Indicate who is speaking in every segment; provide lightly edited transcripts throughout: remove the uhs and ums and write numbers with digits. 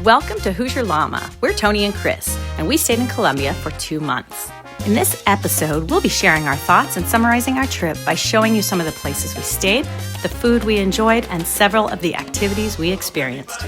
Speaker 1: Welcome to Hoosier Llama. We're Tony and Chris, and we stayed in Colombia for 2 months. In this episode, we'll be sharing our thoughts and summarizing our trip by showing you some of the places we stayed, the food we enjoyed, and several of the activities we experienced.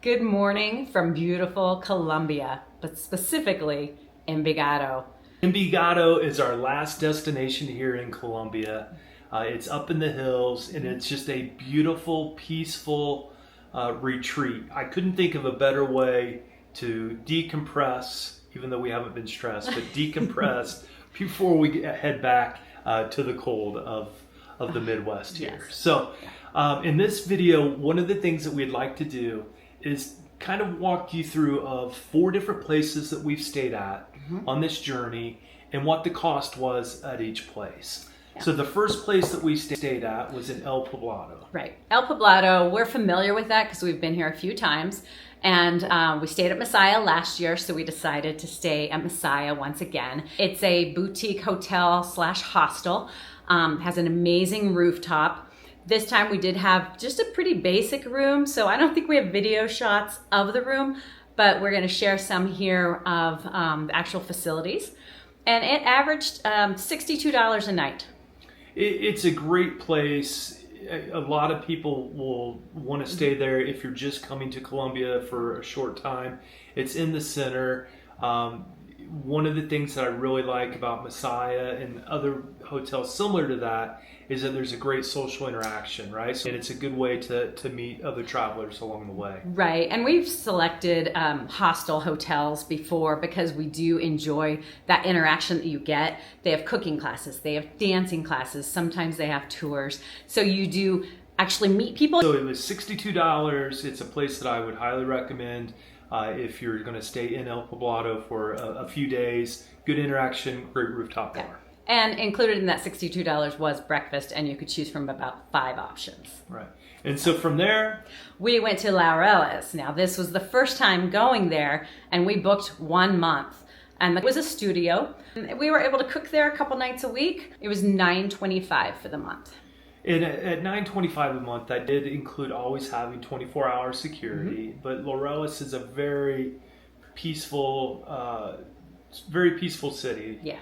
Speaker 1: Good morning from beautiful Colombia, but specifically Envigado.
Speaker 2: Envigado is our last destination here in Colombia. It's up in the hills, and it's just a beautiful, peaceful retreat. I couldn't think of a better way to decompress, even though we haven't been stressed, but decompress before we head back to the cold of the Midwest here.
Speaker 1: Yes.
Speaker 2: So in this video, one of the things that we'd like to do is kind of walk you through of 4 different places that we've stayed at on this journey and what the cost was at each place. Yeah. So the first place that we stayed at was in El Poblado.
Speaker 1: Right. El Poblado, we're familiar with that because we've been here a few times. And we stayed at Messiah last year, so we decided to stay at Messiah once again. It's a boutique hotel / hostel, has an amazing rooftop. This time we did have just a pretty basic room, so I don't think we have video shots of the room, but we're going to share some here of the actual facilities. And it averaged $62 a night.
Speaker 2: It's a great place. A lot of people will want to stay there if you're just coming to Colombia for a short time. It's in the center. One of the things that I really like about Messiah and other hotels similar to that is that there's a great social interaction, right? And it's a good way to meet other travelers along the way.
Speaker 1: Right, and we've selected hostel hotels before because we do enjoy that interaction that you get. They have cooking classes, they have dancing classes, sometimes they have tours. So you do actually meet people.
Speaker 2: So it was $62. It's a place that I would highly recommend if you're going to stay in El Poblado for a few days. Good interaction, great rooftop bar.
Speaker 1: Yeah. And included in that $62 was breakfast, and you could choose from about 5 options.
Speaker 2: Right. And so from there,
Speaker 1: we went to Laureles. Now, this was the first time going there, and we booked 1 month. And it was a studio. We were able to cook there a couple nights a week. It was $9.25 for the month.
Speaker 2: And at $9.25 a month, that did include always having 24-hour security. But Laureles is a very peaceful city.
Speaker 1: Yeah.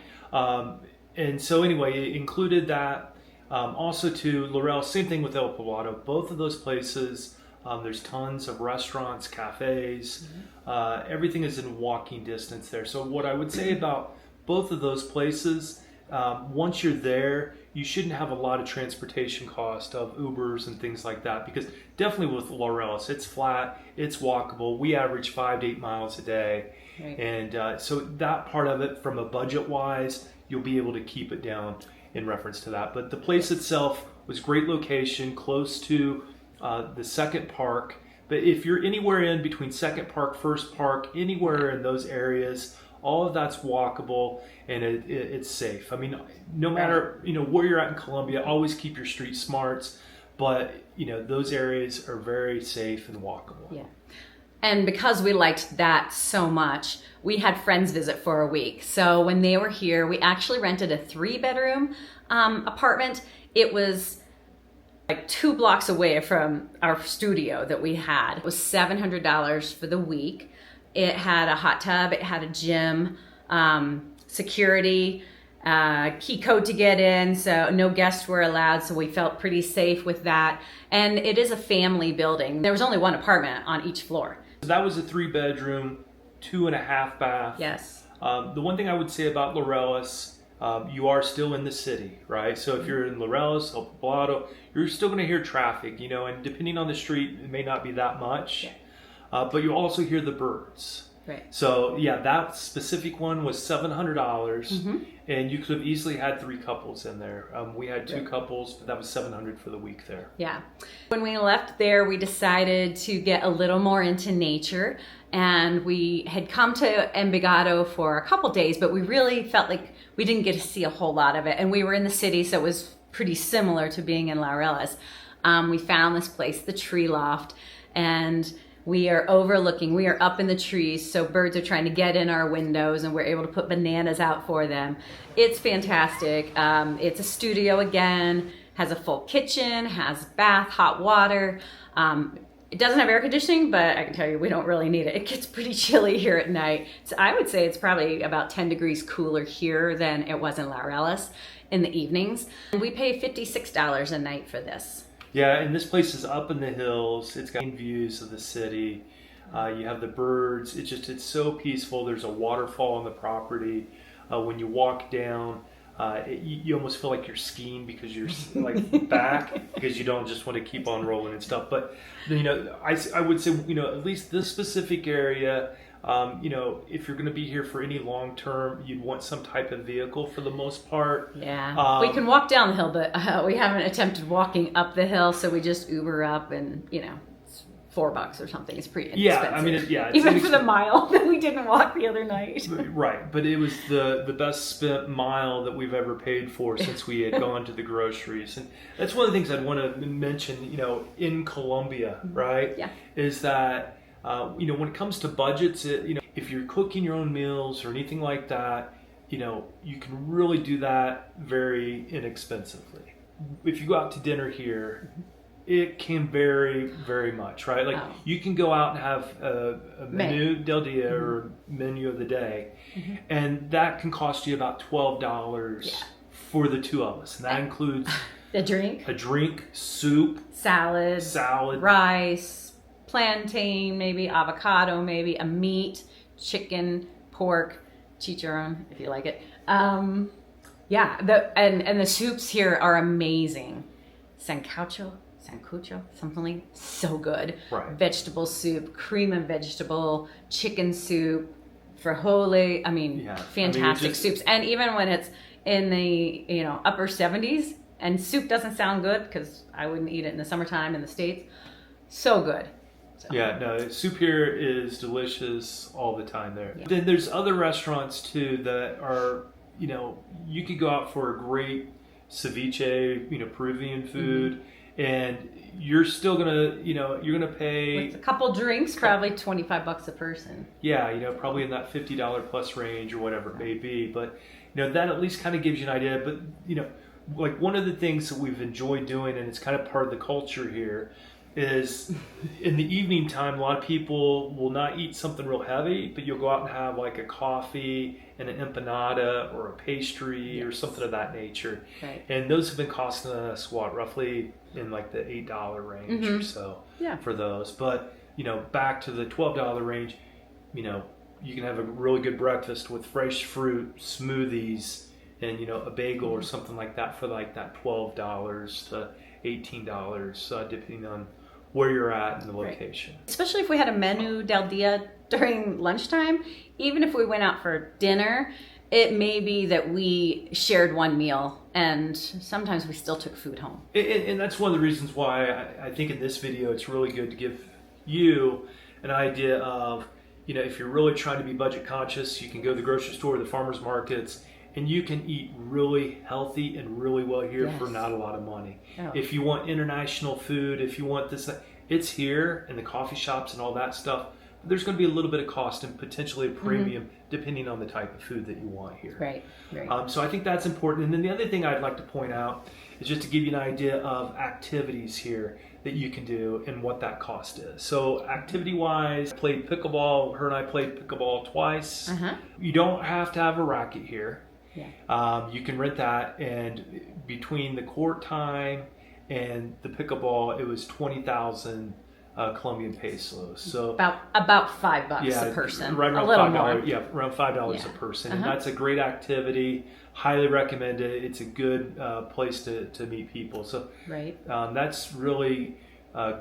Speaker 2: And so anyway, it included that. Also to Laureles, same thing with El Poblado. Both of those places, there's tons of restaurants, cafes. Everything is in walking distance there. So what I would say about both of those places, once you're there, you shouldn't have a lot of transportation cost of Ubers and things like that, because definitely with Laureles, it's flat, it's walkable. We average 5 to 8 miles a day. Right. And so that part of it, from a budget wise, you'll be able to keep it down in reference to that. But the place itself was great location, close to the Second Park. But if you're anywhere in between Second Park, First Park, anywhere in those areas, all of that's walkable and it's safe. I mean, no matter where you're at in Colombia, always keep your street smarts. But those areas are very safe and walkable.
Speaker 1: Yeah. And because we liked that so much, we had friends visit for a week. So when they were here, we actually rented a 3-bedroom apartment. It was like 2 blocks away from our studio that we had. It was $700 for the week. It had a hot tub, it had a gym, security, key code to get in, so no guests were allowed, so we felt pretty safe with that. And it is a family building. There was only 1 apartment on each floor.
Speaker 2: That was a 3-bedroom, 2.5 bath.
Speaker 1: Yes.
Speaker 2: The one thing I would say about Laureles, you are still in the city, right? So if you're in Laureles, El Poblado, you're still going to hear traffic, and depending on the street, it may not be that much. Yeah. But you also hear the birds.
Speaker 1: Right.
Speaker 2: So yeah, that specific one was $700, and you could have easily had 3 couples in there. We had 2 couples, but that was $700 for the week there.
Speaker 1: Yeah. When we left there, we decided to get a little more into nature, and we had come to Envigado for a couple days, but we really felt like we didn't get to see a whole lot of it. And we were in the city, so it was pretty similar to being in Laureles. We found this place, the Tree Loft, and we are up in the trees, so birds are trying to get in our windows, and we're able to put bananas out for them. It's fantastic. It's a studio again, has a full kitchen, has bath, hot water. It doesn't have air conditioning, but I can tell you we don't really need it. It gets pretty chilly here at night. So I would say it's probably about 10 degrees cooler here than it was in Laureles in the evenings. We pay $56 a night for this.
Speaker 2: Yeah, and this place is up in the hills. It's got views of the city. You have the birds. It's so peaceful. There's a waterfall on the property. When you walk down, you almost feel like you're skiing because you're like back because you don't just want to keep on rolling and stuff. But I would say at least this specific area, if you're going to be here for any long term, you'd want some type of vehicle for the most part.
Speaker 1: Yeah, we can walk down the hill, but we haven't attempted walking up the hill, so we just Uber up, and it's $4 or something. It's pretty inexpensive.
Speaker 2: Yeah, I mean,
Speaker 1: even for the mile that we didn't walk the other night.
Speaker 2: Right, but it was the best spent mile that we've ever paid for since we had gone to the groceries, and that's one of the things I'd want to mention. In Colombia, right?
Speaker 1: Yeah.
Speaker 2: Is that when it comes to budgets, if you're cooking your own meals or anything like that, you can really do that very inexpensively. If you go out to dinner here, it can vary very much, right? Like you can go out and have a menu del dia or menu of the day, and that can cost you about $12 for the two of us, and that includes
Speaker 1: a drink,
Speaker 2: soup,
Speaker 1: salad, rice, plantain, maybe avocado, maybe a meat, chicken, pork, chicharron if you like it. And the soups here are amazing. Sancocho, something like so good.
Speaker 2: Right.
Speaker 1: Vegetable soup, cream and vegetable, chicken soup, frijole. I mean, fantastic soups. And even when it's in the upper 70s, and soup doesn't sound good because I wouldn't eat it in the summertime in the States. So good. So.
Speaker 2: Yeah, no, soup here is delicious all the time there.
Speaker 1: Yeah.
Speaker 2: Then there's other restaurants too that are, you could go out for a great ceviche, Peruvian food, and you're still gonna, you're gonna pay
Speaker 1: with a couple drinks, probably $25 a person.
Speaker 2: Yeah, probably in that $50 plus range or whatever it may be. But that at least kind of gives you an idea. But like one of the things that we've enjoyed doing, and it's kind of part of the culture here, is in the evening time, a lot of people will not eat something real heavy, but you'll go out and have like a coffee and an empanada or a pastry or something of that nature.
Speaker 1: Right.
Speaker 2: And those have been costing us roughly in like the $8 range or so for those. But back to the $12 range, you can have a really good breakfast with fresh fruit, smoothies, and a bagel or something like that for like that $12 to $18, depending on where you're at in the location.
Speaker 1: Right. Especially if we had a menu del dia during lunchtime, even if we went out for dinner, it may be that we shared one meal, and sometimes we still took food home.
Speaker 2: And that's one of the reasons why I think in this video it's really good to give you an idea of, if you're really trying to be budget conscious, you can go to the grocery store, the farmers markets, and you can eat really healthy and really well here for not a lot of money. Oh. If you want international food, if you want this, it's here in the coffee shops and all that stuff. But there's going to be a little bit of cost and potentially a premium depending on the type of food that you want here.
Speaker 1: Right.
Speaker 2: So I think that's important. And then the other thing I'd like to point out is just to give you an idea of activities here that you can do and what that cost is. So activity-wise, played pickleball. Her and I played pickleball twice. You don't have to have a racket here.
Speaker 1: Yeah.
Speaker 2: You can rent that, and between the court time and the pickleball, it was 20,000 Colombian pesos. So
Speaker 1: about $5 a person.
Speaker 2: Right around
Speaker 1: a little
Speaker 2: $5.
Speaker 1: More.
Speaker 2: Yeah, around $5 a person, and that's a great activity. Highly recommend it. It's a good place to meet people. So that's really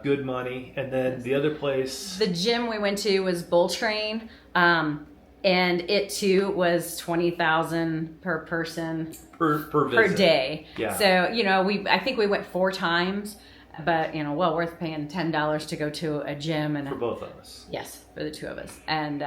Speaker 2: good money. And then the other place,
Speaker 1: the gym we went to was Bull Train. And it too was 20,000 per person
Speaker 2: per
Speaker 1: day.
Speaker 2: Yeah.
Speaker 1: So I think we went 4 times, but well worth paying $10 to go to a gym and
Speaker 2: for both of us.
Speaker 1: Yes, for the two of us, and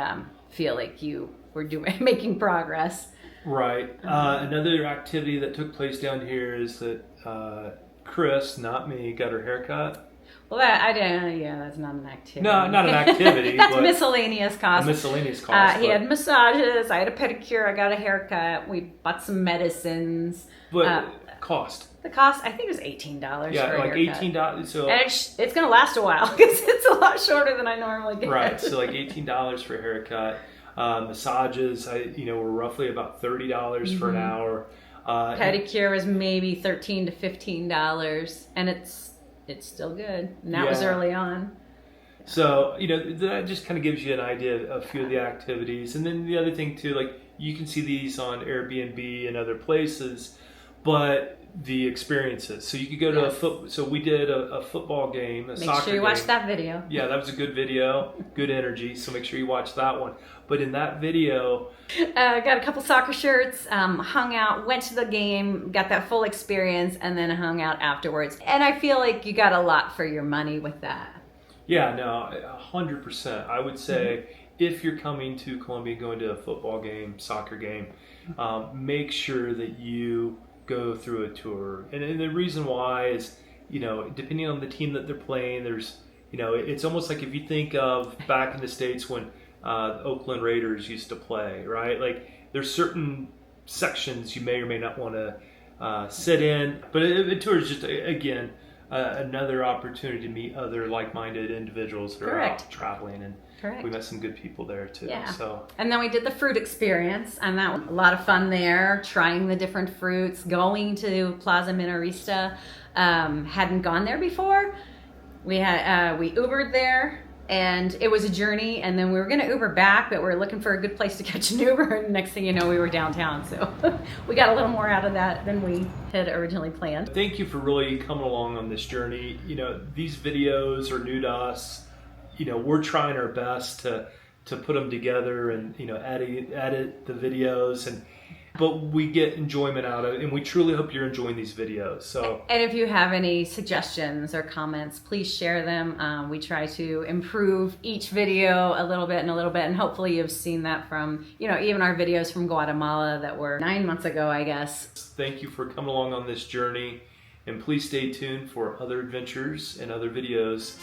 Speaker 1: feel like you were making progress.
Speaker 2: Right. Another activity that took place down here is that Chris, not me, got her haircut.
Speaker 1: Well, that's not an activity.
Speaker 2: No, not an activity.
Speaker 1: That's
Speaker 2: but
Speaker 1: miscellaneous cost.
Speaker 2: A miscellaneous cost.
Speaker 1: He had massages. I had a pedicure. I got a haircut. We bought some medicines.
Speaker 2: But Cost.
Speaker 1: The cost, I think it was $18
Speaker 2: Yeah,
Speaker 1: for a
Speaker 2: like
Speaker 1: haircut.
Speaker 2: $18. So
Speaker 1: And it's going to last a while because it's a lot shorter than I normally get.
Speaker 2: right, so like $18 for a haircut. Massages, were roughly about $30 for an hour.
Speaker 1: Pedicure was maybe $13 to $15, and it's still good. And that was early on.
Speaker 2: So, that just kind of gives you an idea of a few of the activities. And then the other thing too, like you can see these on Airbnb and other places, but the experiences. So you could go to so we did a football game, a soccer game.
Speaker 1: Make sure you watch that video.
Speaker 2: Yeah, that was a good video, good energy. So make sure you watch that one. But in that video,
Speaker 1: got a couple soccer shirts, hung out, went to the game, got that full experience, and then hung out afterwards. And I feel like you got a lot for your money with that.
Speaker 2: Yeah, no, 100%. I would say if you're coming to Colombia, going to a football game, soccer game, make sure that you go through a tour. And the reason why is, depending on the team that they're playing, there's, it's almost like if you think of back in the States when the Oakland Raiders used to play, right? Like there's certain sections you may or may not want to sit in. But a tour is just, again, another opportunity to meet other like-minded individuals that are out traveling, and we met some good people there too.
Speaker 1: Yeah.
Speaker 2: So,
Speaker 1: and then we did the fruit experience, and that was a lot of fun there, trying the different fruits, going to Plaza Minorista. Hadn't gone there before. We Ubered there, and it was a journey, and then we were going to Uber back, but we were looking for a good place to catch an Uber, and next thing you know, we were downtown. So we got a little more out of that than we had originally planned.
Speaker 2: Thank you for really coming along on this journey. These videos are new to us. We're trying our best to put them together and, edit the videos, but we get enjoyment out of it, and we truly hope you're enjoying these videos. So,
Speaker 1: and if you have any suggestions or comments, please share them. We try to improve each video a little bit, and hopefully you've seen that from, even our videos from Guatemala that were 9 months ago, I guess.
Speaker 2: Thank you for coming along on this journey, and please stay tuned for other adventures and other videos.